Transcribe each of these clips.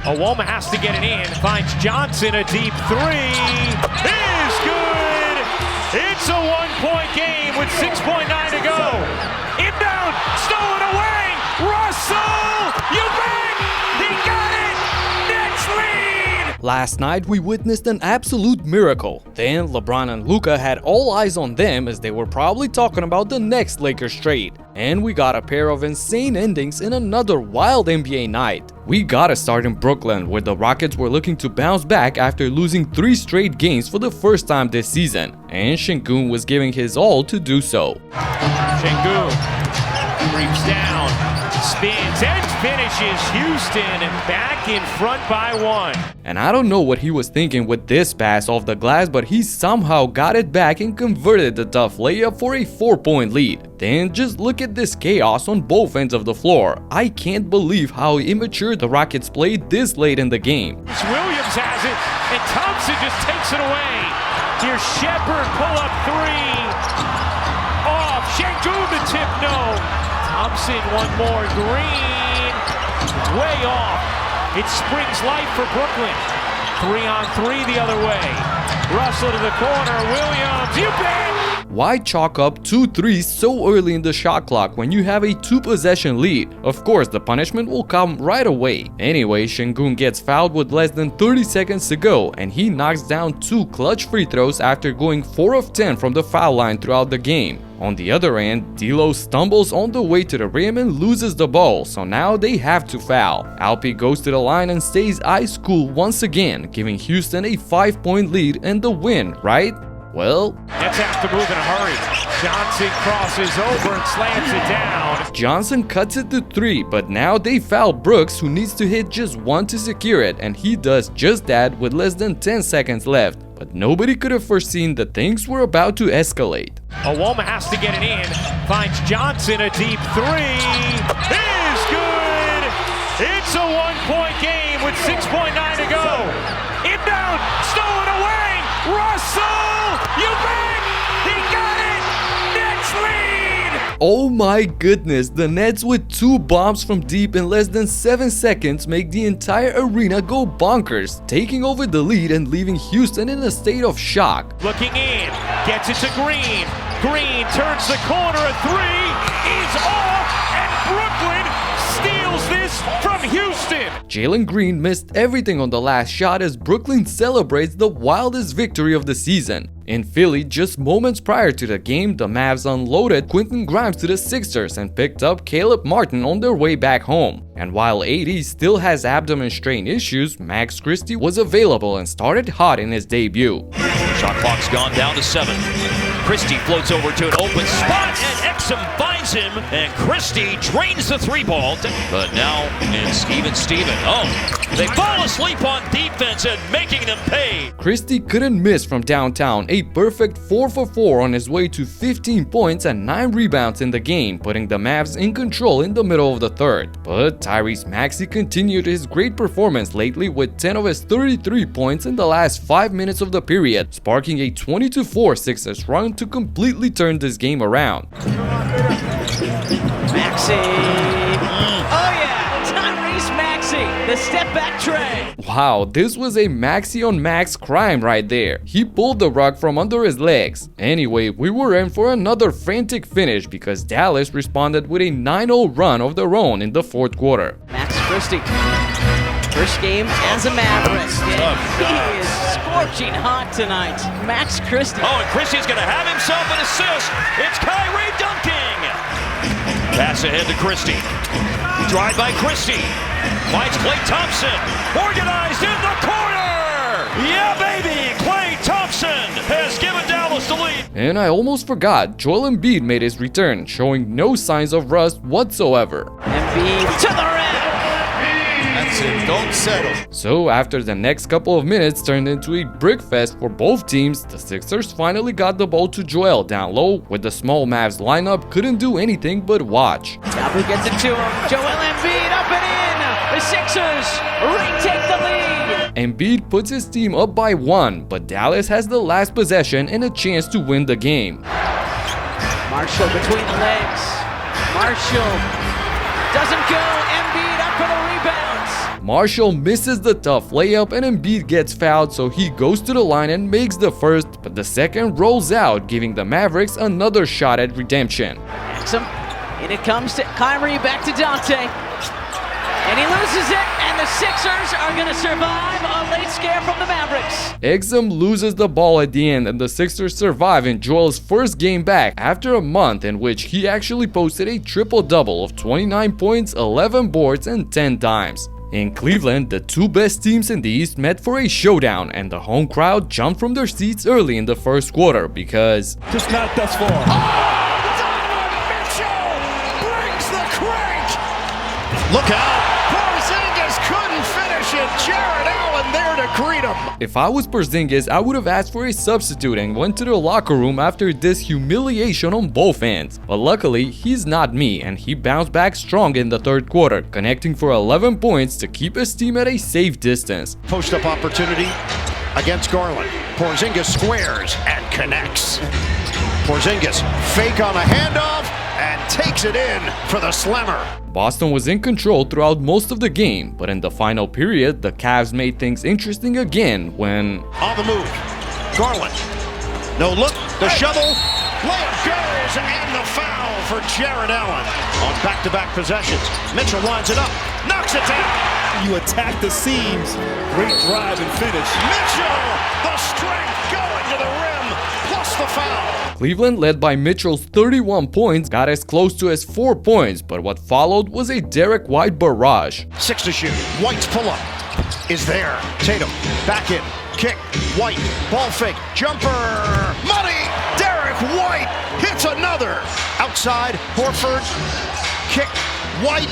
Owoma has to get it in, finds Johnson, a deep three, is good! It's a 1-point game with 6.9 to go. Inbound, stolen away, Russell, you bet, he got it, Nets lead! Last night we witnessed an absolute miracle. Then Lebron and Luka had all eyes on them as they were probably talking about the next Lakers trade. And we got a pair of insane endings in another wild NBA night. We gotta start in Brooklyn, where the Rockets were looking to bounce back after losing 3 straight games for the first time this season, and Shengun was giving his all to do so. Shengun creeps down, spins and finishes. Houston back in front by 1. And I don't know what he was thinking with this pass off the glass, but he somehow got it back and converted the tough layup for a 4-point lead. Then just look at this chaos on both ends of the floor. I can't believe how immature the Rockets played this late in the game. Williams has it, and Thompson just takes it away. Here's Shepherd, pull up 3. Off, Shengun the tip, no. Thompson, one more, Green, way off. It springs life for Brooklyn. 3-on-3 the other way. Russell to the corner, Williams, you bet! Why chalk up 2 threes so early in the shot clock when you have a 2-possession lead? Of course, the punishment will come right away. Anyway, Shengun gets fouled with less than 30 seconds to go, and he knocks down 2 clutch free throws after going 4 of 10 from the foul line throughout the game. On the other end, D'Lo stumbles on the way to the rim and loses the ball, so now they have to foul. Alpi goes to the line and stays ice cool once again, giving Houston a 5-point lead and the win, right? Well, Nets have to move in a hurry. Johnson crosses over and slams it down. Johnson cuts it to 3, but now they foul Brooks, who needs to hit just 1 to secure it, and he does just that with less than 10 seconds left. But nobody could have foreseen that things were about to escalate. Owoma has to get it in, finds Johnson, a deep 3, is good! It's a 1-point game with 6.9 to go. Inbound, stolen away, Russell, you bet, he got it, Nets lead! Oh my goodness, the Nets with 2 bombs from deep in less than 7 seconds make the entire arena go bonkers, taking over the lead and leaving Houston in a state of shock. Looking in, gets it to Green. Green turns the corner, a 3 is off, and Brooklyn steals this from Houston. Jalen Green missed everything on the last shot as Brooklyn celebrates the wildest victory of the season. In Philly, just moments prior to the game, the Mavs unloaded Quentin Grimes to the Sixers and picked up Caleb Martin on their way back home. And while AD still has abdomen strain issues, Max Christie was available and started hot in his debut. Shot clock's gone down to 7. Christie floats over to an open spot, and Exum finds him, and Christie drains the 3-ball. But now it's even Steven. Oh, they fall asleep on defense and making them pay. Christie couldn't miss from downtown, a perfect 4 for 4 on his way to 15 points and 9 rebounds in the game, putting the Mavs in control in the middle of the third. But Tyrese Maxey continued his great performance lately with 10 of his 33 points in the last 5 minutes of the period, sparking a 20-4 Sixers run to completely turn this game around. Maxey. Oh yeah, Tyrese Maxey, the step back tray. Wow, this was a Maxey on Max crime right there. He pulled the rug from under his legs. Anyway, we were in for another frantic finish because Dallas responded with a 9-0 run of their own in the 4th quarter. Max Christie, first game as a Maverick. He is scorching hot tonight. Max Christie. Oh, and Christie's going to have himself an assist. It's Kyrie dunking. Pass ahead to Christie. Drive by Christie. Finds Klay Thompson. Organized in the corner. Yeah, baby. Klay Thompson has given Dallas the lead. And I almost forgot, Joel Embiid made his return, showing no signs of rust whatsoever. Embiid to the rim. That's it, don't settle. So after the next couple of minutes turned into a brick fest for both teams, the Sixers finally got the ball to Joel down low, with the small Mavs lineup couldn't do anything but watch. Alpi gets it to him. Joel Embiid up and in. The Sixers retake the lead. Embiid puts his team up by 1, but Dallas has the last possession and a chance to win the game. Marshall between the legs. Marshall doesn't go. Embiid up for the rebound. Marshall misses the tough layup and Embiid gets fouled, so he goes to the line and makes the first, but the second rolls out, giving the Mavericks another shot at redemption. Exum, and it comes to Kyrie, back to Dante. And he loses it, and the Sixers are going to survive a late scare from the Mavericks. Exum loses the ball at the end, and the Sixers survive in Joel's first game back after a month in which he actually posted a triple-double of 29 points, 11 boards, and 10 dimes. In Cleveland, the two best teams in the East met for a showdown, and the home crowd jumped from their seats early in the first quarter because just not thus far. Mitchell brings the crank. Look out. Porzingis couldn't finish it. Jared Allen there to greet him. if I was Porzingis, I would have asked for a substitute and went to the locker room after this humiliation on both ends. But luckily, he's not me, and he bounced back strong in the third quarter, connecting for 11 points to keep his team at a safe distance. Post-up opportunity against Garland. Porzingis squares and connects. Porzingis fake on a handoff and takes it in for the slammer. Boston was in control throughout most of the game, but in the final period, the Cavs made things interesting again when... On the move, Garland. No look, the shovel, layup goes, and the foul for Jared Allen. On back-to-back possessions, Mitchell lines it up, knocks it down. You attack the seams, great drive and finish. Mitchell, the strength going to the rim, plus the foul. Cleveland, led by Mitchell's 31 points, got as close to his 4 points, but what followed was a Derek White barrage. 6 to shoot, White's pull-up is there. Tatum, back in, kick, White, ball fake, jumper, money, Derek White hits another. Outside, Horford, kick, White,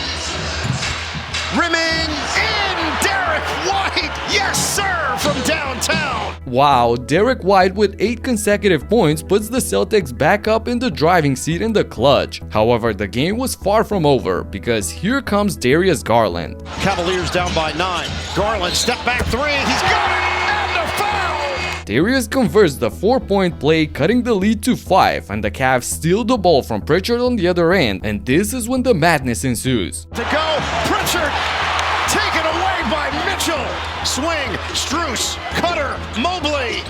rimming in, Derek White, yes sir, from downtown. Wow, Derek White with 8 consecutive points puts the Celtics back up in the driving seat in the clutch. However, the game was far from over because here comes Darius Garland. Cavaliers down by 9. Garland step back 3. He's got it and a foul. Darius converts the 4-point play, cutting the lead to 5, and the Cavs steal the ball from Pritchard on the other end, and this is when the madness ensues. To go, Pritchard taken away by Mitchell. Swing, Strus, Cutter, Mobley.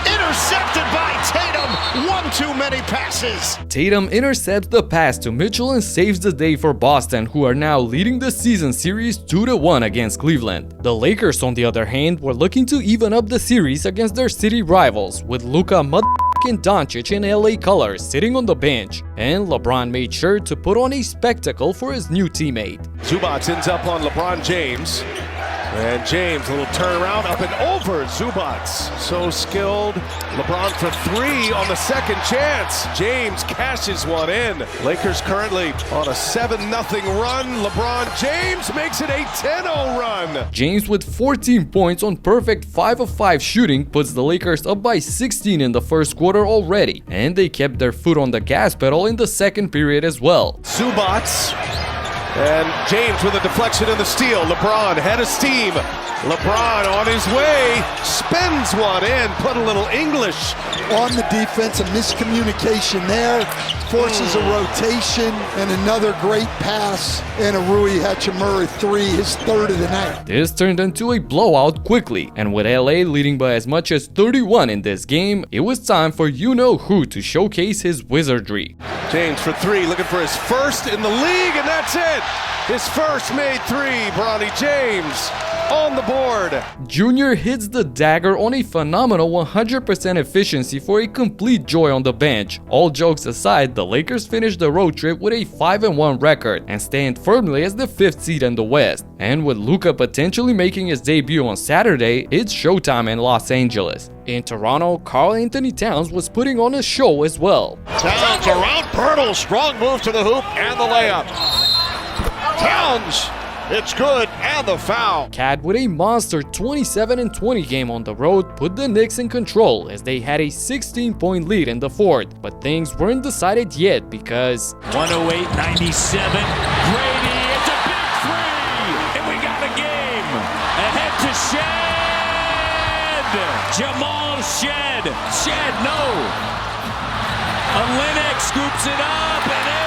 Intercepted by Tatum. One too many passes. Tatum intercepts the pass to Mitchell and saves the day for Boston, who are now leading the season series 2-1 against Cleveland. The Lakers, on the other hand, were looking to even up the series against their city rivals, with Luka and Doncic in LA colors sitting on the bench, and LeBron made sure to put on a spectacle for his new teammate. Zubac ends up on LeBron James. And James, a little turnaround up and over Zubac. So skilled. LeBron for 3 on the second chance. James cashes one in. Lakers currently on a 7-0 run. LeBron James makes it a 10-0 run. James with 14 points on perfect 5 of 5 shooting puts the Lakers up by 16 in the first quarter already, and they kept their foot on the gas pedal in the second period as well. Zubac. And James with a deflection and the steal. LeBron head of steam. LeBron on his way, spins one in, put a little English. On the defense, a miscommunication there, forces a rotation, and another great pass, and a Rui Hachimura 3, his third of the night. This turned into a blowout quickly, and with LA leading by as much as 31 in this game, it was time for you-know-who to showcase his wizardry. James for 3, looking for his first in the league, and that's it! His first made 3, Bronny James on the board. Junior hits the dagger on a phenomenal 100% efficiency for a complete joy on the bench. All jokes aside, the Lakers finished the road trip with a 5-1 record and stand firmly as the 5th seed in the West. And with Luka potentially making his debut on Saturday, it's showtime in Los Angeles. In Toronto, Karl Anthony Towns was putting on a show as well. Towns around Pirtle, strong move to the hoop and the layup. Towns, it's good, and the foul. Cat with a monster 27-20 game on the road put the Knicks in control as they had a 16-point lead in the fourth, but things weren't decided yet because 108-97, Grady, it's a big 3, and we got a game. Ahead to Shed, Jamal Shed, no. Olynyk scoops it up and in.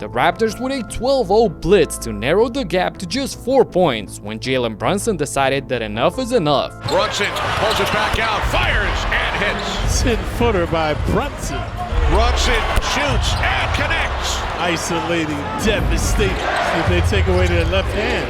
the Raptors with a 12-0 blitz to narrow the gap to just 4 points when Jalen Brunson decided that enough is enough. Brunson pulls it back out, fires and hits. 10-footer by Brunson. Brunson shoots and connects. Isolating, devastating. See if they take away their left hand.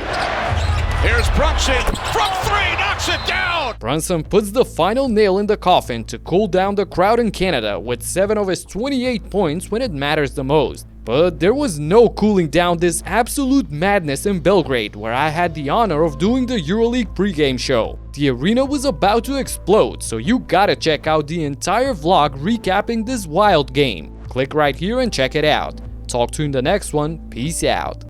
Here's Brunson from three, knocks it down. Brunson puts the final nail in the coffin to cool down the crowd in Canada with 7 of his 28 points when it matters the most. But there was no cooling down this absolute madness in Belgrade, where I had the honor of doing the EuroLeague pregame show. The arena was about to explode, so you gotta check out the entire vlog recapping this wild game. Click right here and check it out. Talk to you in the next one. Peace out.